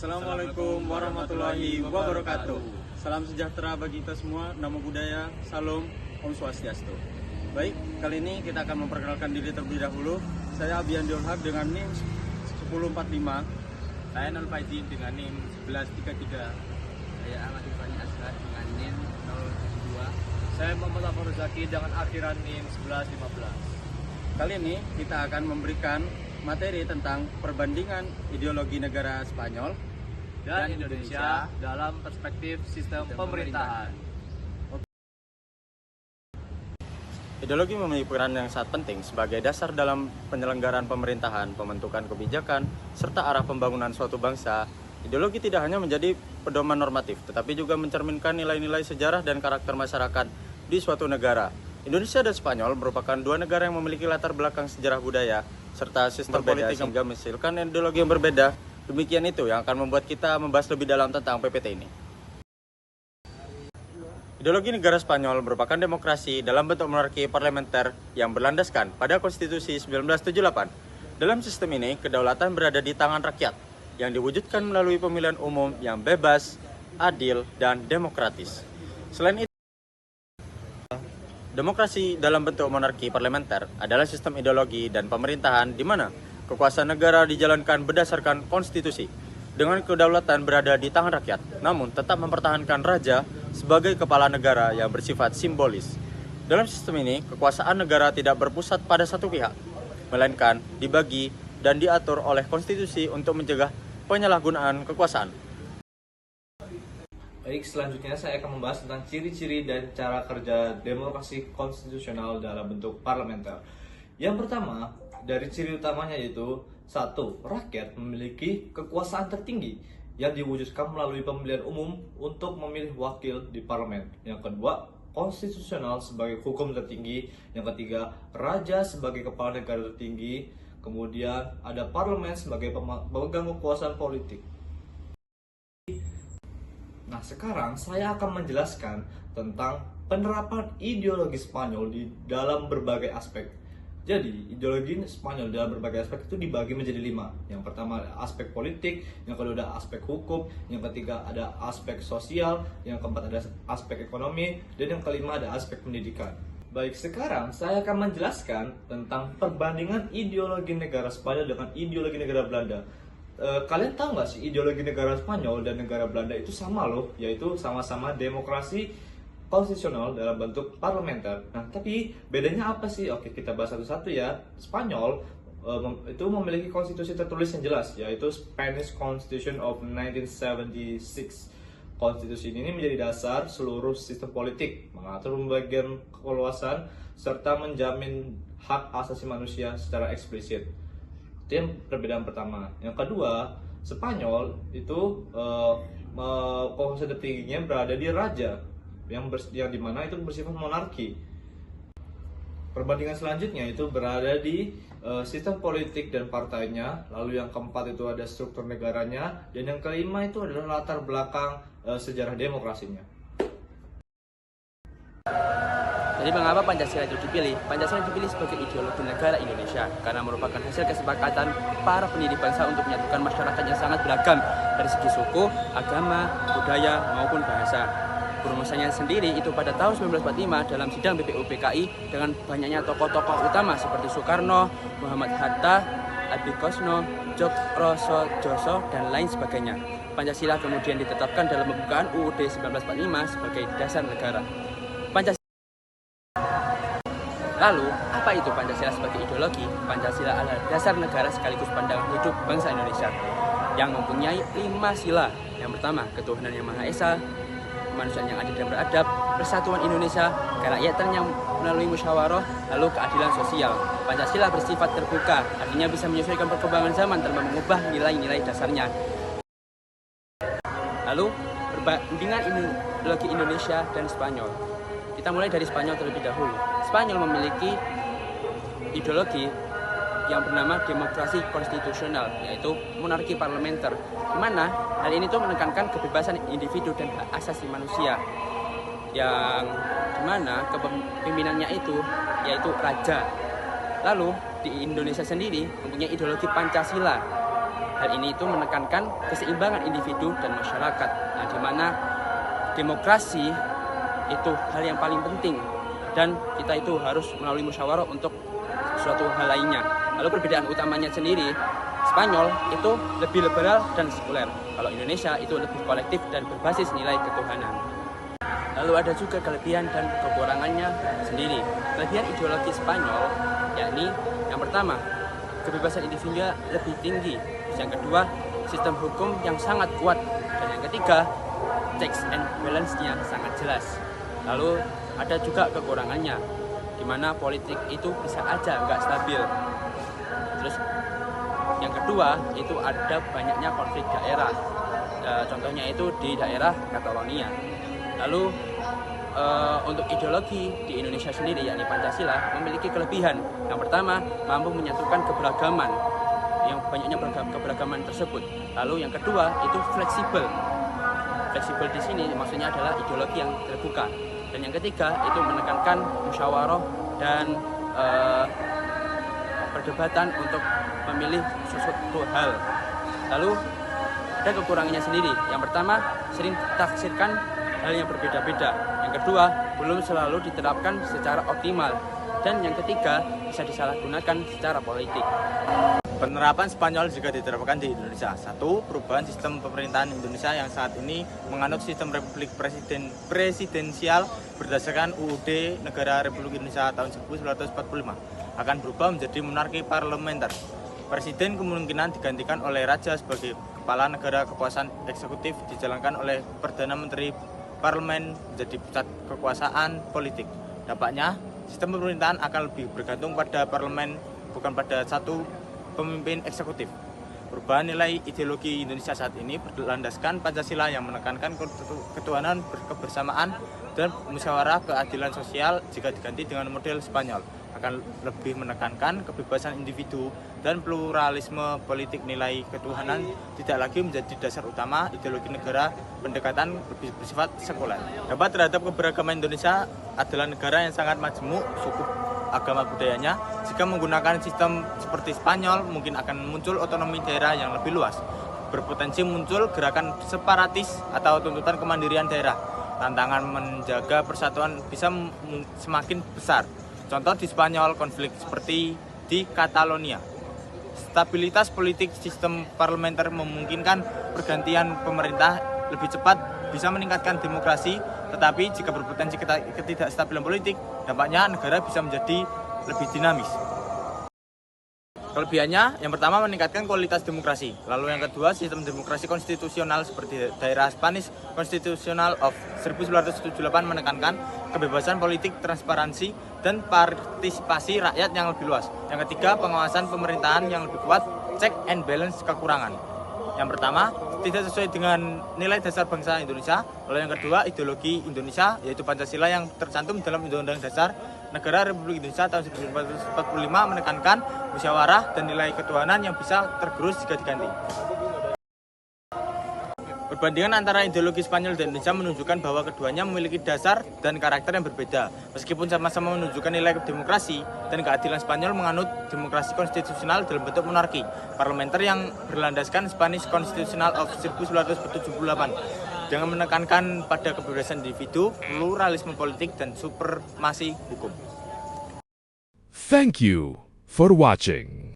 Assalamualaikum warahmatullahi wabarakatuh. Salam sejahtera bagi kita semua. Namo Buddhaya, Salam, Om Swastiastu. Baik, kali ini kita akan memperkenalkan diri terlebih dahulu. Saya Abian Dionhak dengan NIM 1045. Saya Nol Faizin dengan NIM 1133. Saya Ahmad Irfani Asghar dengan NIM 072. Saya Muhammad Afar Zaki dengan akhiran NIM 1115. Kali ini kita akan memberikan materi tentang perbandingan ideologi negara Spanyol dan Indonesia dalam perspektif sistem pemerintahan. Ideologi memiliki peran yang sangat penting sebagai dasar dalam penyelenggaraan pemerintahan, pembentukan kebijakan, serta arah pembangunan suatu bangsa. Ideologi tidak hanya menjadi pedoman normatif, tetapi juga mencerminkan nilai-nilai sejarah dan karakter masyarakat di suatu negara. Indonesia dan Spanyol merupakan dua negara yang memiliki latar belakang sejarah budaya, serta sistem politik yang menghasilkan ideologi yang berbeda. Demikian itu yang akan membuat kita membahas lebih dalam tentang PPT ini. Ideologi negara Spanyol merupakan demokrasi dalam bentuk monarki parlementer yang berlandaskan pada Konstitusi 1978. Dalam sistem ini, kedaulatan berada di tangan rakyat, yang diwujudkan melalui pemilihan umum yang bebas, adil, dan demokratis. Selain itu, demokrasi dalam bentuk monarki parlementer adalah sistem ideologi dan pemerintahan di mana kekuasaan negara dijalankan berdasarkan konstitusi dengan kedaulatan berada di tangan rakyat, namun tetap mempertahankan raja sebagai kepala negara yang bersifat simbolis. Dalam sistem ini, kekuasaan negara tidak berpusat pada satu pihak, melainkan dibagi dan diatur oleh konstitusi untuk mencegah penyalahgunaan kekuasaan. Baik, selanjutnya saya akan membahas tentang ciri-ciri dan cara kerja demokrasi konstitusional dalam bentuk parlementer. Yang pertama, dari ciri utamanya yaitu 1. Rakyat memiliki kekuasaan tertinggi yang diwujudkan melalui pemilihan umum untuk memilih wakil di parlemen. Yang kedua, konstitusional sebagai hukum tertinggi. Yang ketiga, raja sebagai kepala negara tertinggi. Kemudian ada parlemen sebagai pemegang kekuasaan politik. Nah, sekarang saya akan menjelaskan tentang penerapan ideologi Spanyol di dalam berbagai aspek. Jadi, ideologi Spanyol dalam berbagai aspek itu dibagi menjadi 5. Yang pertama ada aspek politik, yang kedua ada aspek hukum, yang ketiga ada aspek sosial, yang keempat ada aspek ekonomi, dan yang kelima ada aspek pendidikan. Baik, sekarang saya akan menjelaskan tentang perbandingan ideologi negara Spanyol dengan ideologi negara Belanda. Kalian tahu nggak sih ideologi negara Spanyol dan negara Belanda itu sama loh, yaitu sama-sama demokrasi konstitusional dalam bentuk parlementer. Nah, tapi bedanya apa sih? Oke, kita bahas satu-satu ya. Spanyol itu memiliki konstitusi tertulis yang jelas, yaitu Spanish Constitution of 1976. Konstitusi ini menjadi dasar seluruh sistem politik, mengatur pembagian kekuasaan, serta menjamin hak asasi manusia secara eksplisit. Itu yang perbedaan pertama. Yang kedua, Spanyol itu kekuasaan tertingginya berada di raja, yang dimana itu bersifat monarki. Perbandingan selanjutnya itu berada di sistem politik dan partainya. Lalu yang keempat itu ada struktur negaranya, dan yang kelima itu adalah latar belakang sejarah demokrasinya. Jadi mengapa Pancasila itu dipilih? Pancasila dipilih sebagai ideologi negara Indonesia karena merupakan hasil kesepakatan para pendiri bangsa untuk menyatukan masyarakat yang sangat beragam dari segi suku, agama, budaya, maupun bahasa. Perumusannya sendiri itu pada tahun 1945 dalam sidang BPUPKI dengan banyaknya tokoh-tokoh utama seperti Soekarno, Muhammad Hatta, Adi Kosno, Djoko, dan lain sebagainya. Pancasila kemudian ditetapkan dalam pembukaan UUD 1945 sebagai dasar negara. Lalu, apa itu Pancasila sebagai ideologi? Pancasila adalah dasar negara sekaligus pandangan hidup bangsa Indonesia yang mempunyai 5 sila. Yang pertama, ketuhanan yang Maha Esa, kemanusiaan yang adil dan beradab, persatuan Indonesia, kerakyatan yang melalui musyawarah, lalu keadilan sosial. Pancasila bersifat terbuka, artinya bisa menyesuaikan perkembangan zaman tanpa mengubah nilai-nilai dasarnya. Lalu, perbandingan ideologi Indonesia dan Spanyol. Kita mulai dari Spanyol terlebih dahulu. Spanyol memiliki ideologi yang bernama demokrasi konstitusional, yaitu monarki parlementer, di mana hal ini tuh menekankan kebebasan individu dan hak asasi manusia, yang dimana kepemimpinannya itu yaitu raja. Lalu di Indonesia sendiri mempunyai ideologi Pancasila, Hal ini itu menekankan keseimbangan individu dan masyarakat, yang dimana demokrasi itu hal yang paling penting dan kita itu harus melalui musyawarah untuk suatu hal lainnya. Lalu perbedaan utamanya sendiri, Spanyol itu lebih liberal dan sekuler, kalau Indonesia itu lebih kolektif dan berbasis nilai ketuhanan. Lalu ada juga kelebihan dan kekurangannya sendiri. Kelebihan ideologi Spanyol yakni yang pertama, kebebasan individu lebih tinggi. Yang kedua, sistem hukum yang sangat kuat. Dan yang ketiga, checks and balance-nya sangat jelas. Lalu ada juga kekurangannya, di mana politik itu bisa aja nggak stabil. Terus yang kedua itu ada banyaknya konflik daerah. Contohnya itu di daerah Catalonia. Lalu untuk ideologi di Indonesia sendiri yakni Pancasila memiliki kelebihan. Yang pertama, mampu menyatukan keberagaman, yang banyaknya keberagaman tersebut. Lalu yang kedua itu fleksibel. Fleksibel di sini maksudnya adalah ideologi yang terbuka. Dan yang ketiga itu menekankan musyawarah dan perdebatan untuk memilih sesuatu hal. Lalu ada kekurangannya sendiri. Yang pertama, sering ditafsirkan hal yang berbeda-beda. Yang kedua, belum selalu diterapkan secara optimal. Dan yang ketiga, bisa disalahgunakan secara politik. Penerapan Spanyol juga diterapkan di Indonesia. 1. Perubahan sistem pemerintahan Indonesia yang saat ini menganut sistem Republik Presidensial berdasarkan UUD Negara Republik Indonesia tahun 1945 akan berubah menjadi monarki parlementer. Presiden kemungkinan digantikan oleh raja sebagai kepala negara. Kekuasaan eksekutif dijalankan oleh Perdana Menteri. Parlemen menjadi pusat kekuasaan politik. Dampaknya, sistem pemerintahan akan lebih bergantung pada parlemen, bukan pada satu pemimpin eksekutif. Perubahan nilai ideologi Indonesia saat ini berlandaskan Pancasila yang menekankan ketuhanan, kebersamaan, dan musyawarah keadilan sosial. Jika diganti dengan model Spanyol, akan lebih menekankan kebebasan individu dan pluralisme politik. Nilai ketuhanan tidak lagi menjadi dasar utama ideologi negara. Pendekatan lebih bersifat sekuler. Dapat terhadap keberagaman Indonesia adalah negara yang sangat majemuk suku agama budayanya. Jika menggunakan sistem seperti Spanyol, mungkin akan muncul otonomi daerah yang lebih luas. Berpotensi muncul gerakan separatis atau tuntutan kemandirian daerah. Tantangan menjaga persatuan bisa semakin besar. Contoh di Spanyol, konflik seperti di Catalonia. Stabilitas politik sistem parlementer memungkinkan pergantian pemerintah lebih cepat, bisa meningkatkan demokrasi. Tetapi jika berpotensi ketidakstabilan politik, dampaknya negara bisa menjadi lebih dinamis. Kelebihannya, yang pertama meningkatkan kualitas demokrasi. Lalu yang kedua, sistem demokrasi konstitusional seperti daerah Spanish Constitutional of 1978 menekankan kebebasan politik, transparansi, dan partisipasi rakyat yang lebih luas. Yang ketiga, pengawasan pemerintahan yang lebih kuat, check and balance kekurangan. Yang pertama, tidak sesuai dengan nilai dasar bangsa Indonesia. Lalu yang kedua, ideologi Indonesia, yaitu Pancasila yang tercantum dalam Undang-Undang Dasar Negara Republik Indonesia tahun 1945 menekankan musyawarah dan nilai ketuhanan yang bisa tergerus jika diganti. Perbandingan antara ideologi Spanyol dan Indonesia menunjukkan bahwa keduanya memiliki dasar dan karakter yang berbeda. Meskipun sama-sama menunjukkan nilai demokrasi dan keadilan, Spanyol menganut demokrasi konstitusional dalam bentuk monarki parlementer yang berlandaskan Spanish Constitutional of 1978 dengan menekankan pada kebebasan individu, pluralisme politik, dan supremasi hukum. Thank you for watching.